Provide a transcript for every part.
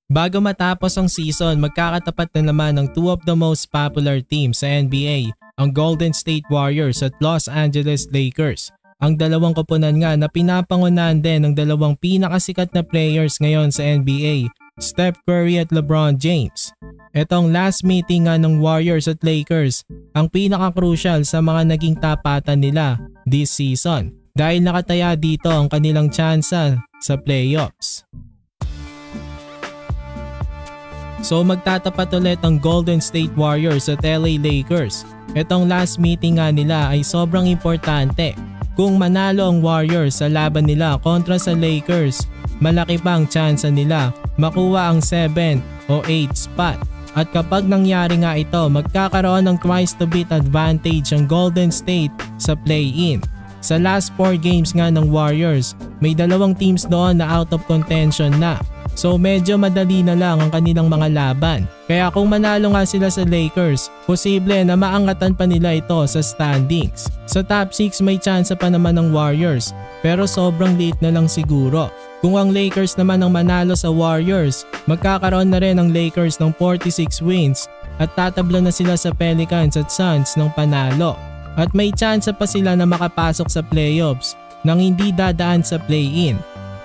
Bago matapos ang season, magkakatapat na naman ng two of the most popular teams sa NBA, ang Golden State Warriors at Los Angeles Lakers. Ang dalawang koponan nga na pinapangunahan din ng dalawang pinakasikat na players ngayon sa NBA, Steph Curry at LeBron James. Etong last meeting nga ng Warriors at Lakers ang pinaka-crucial sa mga naging tapatan nila this season dahil nakataya dito ang kanilang tsansa sa playoffs. So magtatapat ulit ang Golden State Warriors at LA Lakers. Etong last meeting nga nila ay sobrang importante. Kung manalo ang Warriors sa laban nila kontra sa Lakers, malaki pa ang tsansa nila makuha ang 7 o 8 spot. At kapag nangyari nga ito, magkakaroon ng twice to beat advantage ang Golden State sa play-in. Sa last 4 games nga ng Warriors, may dalawang teams doon na out of contention na. So medyo madali na lang ang kanilang mga laban. Kaya kung manalo nga sila sa Lakers, posible na maangatan pa nila ito sa standings. Sa top 6 may chance pa naman ng Warriors, pero sobrang liit na lang siguro. Kung ang Lakers naman ang manalo sa Warriors, magkakaroon na rin ang Lakers ng 46 wins at tatabla na sila sa Pelicans at Suns ng panalo. At may chance pa sila na makapasok sa playoffs nang hindi dadaan sa play-in.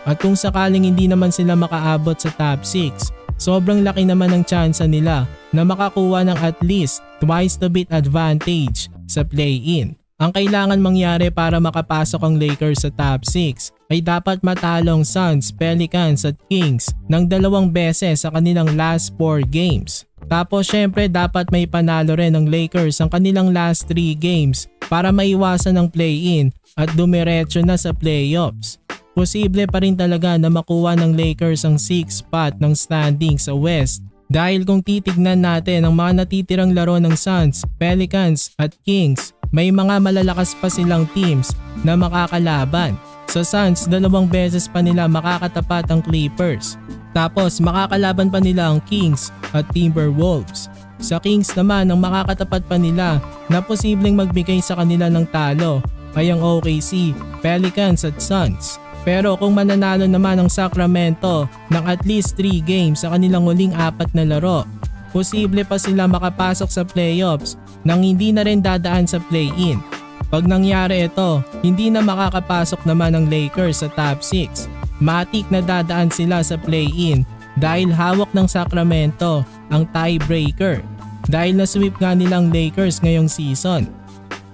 At kung sakaling hindi naman sila makaabot sa top 6, sobrang laki naman ang tsansa nila na makakuha ng at least twice the beat advantage sa play-in. Ang kailangan mangyari para makapasok ang Lakers sa top 6 ay dapat matalong Suns, Pelicans at Kings ng 2 beses sa kanilang last 4 games. Tapos syempre dapat may panalo rin ng Lakers ang kanilang last 3 games para maiwasan ang play-in at dumiretso na sa playoffs. Posible pa rin talaga na makuha ng Lakers ang 6th spot ng standing sa West dahil kung titignan natin ang mga natitirang laro ng Suns, Pelicans at Kings, may mga malalakas pa silang teams na makakalaban. Sa Suns, 2 beses pa nila makakatapat ang Clippers. Tapos makakalaban pa nila ang Kings at Timberwolves. Sa Kings naman ang makakatapat pa nila na posibleng magbigay sa kanila ng talo ay ang OKC, Pelicans at Suns. Pero kung mananalo naman ang Sacramento ng at least 3 games sa kanilang huling 4 na laro, posible pa sila makapasok sa playoffs nang hindi na rin dadaan sa play-in. Pag nangyari ito, hindi na makakapasok naman ang Lakers sa top 6. Matik na dadaan sila sa play-in dahil hawak ng Sacramento ang tiebreaker dahil na-sweep nga nilang Lakers ngayong season.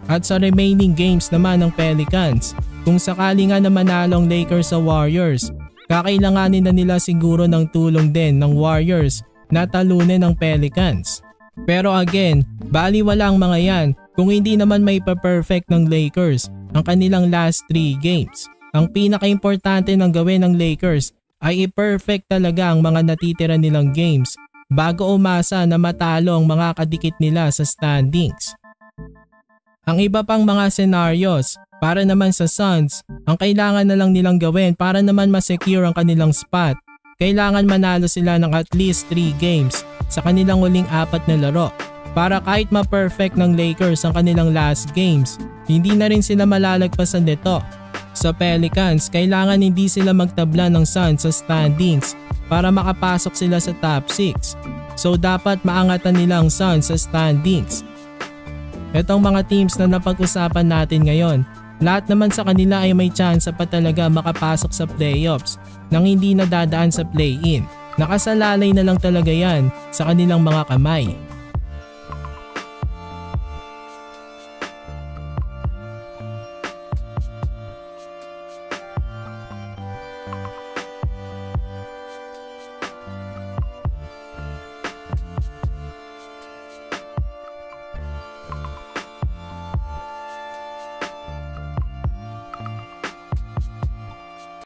At sa remaining games naman ng Pelicans, kung sakali nga na manalo ang Lakers sa Warriors, kakailanganin na nila siguro ng tulong din ng Warriors na talunin ang Pelicans. Pero again, baliwala ang mga yan kung hindi naman may pa-perfect ng Lakers ang kanilang last 3 games. Ang pinaka-importante ng gawin ng Lakers ay i-perfect talaga ang mga natitira nilang games bago umasa na matalo ang mga kadikit nila sa standings. Ang iba pang mga scenarios para naman sa Suns, ang kailangan na lang nilang gawin para naman ma-secure ang kanilang spot, kailangan manalo sila ng at least 3 games sa kanilang huling 4 na laro. Para kahit ma-perfect ng Lakers ang kanilang last games, hindi na rin sila malalagpasan nito. Sa Pelicans, kailangan hindi sila magtabla ng Suns sa standings para makapasok sila sa top 6. So dapat maangatan nila ang Suns sa standings. Itong mga teams na napag-usapan natin ngayon, lahat naman sa kanila ay may chance pa talaga makapasok sa playoffs nang hindi na dadaan sa play-in. Nakasalalay na lang talaga yan sa kanilang mga kamay.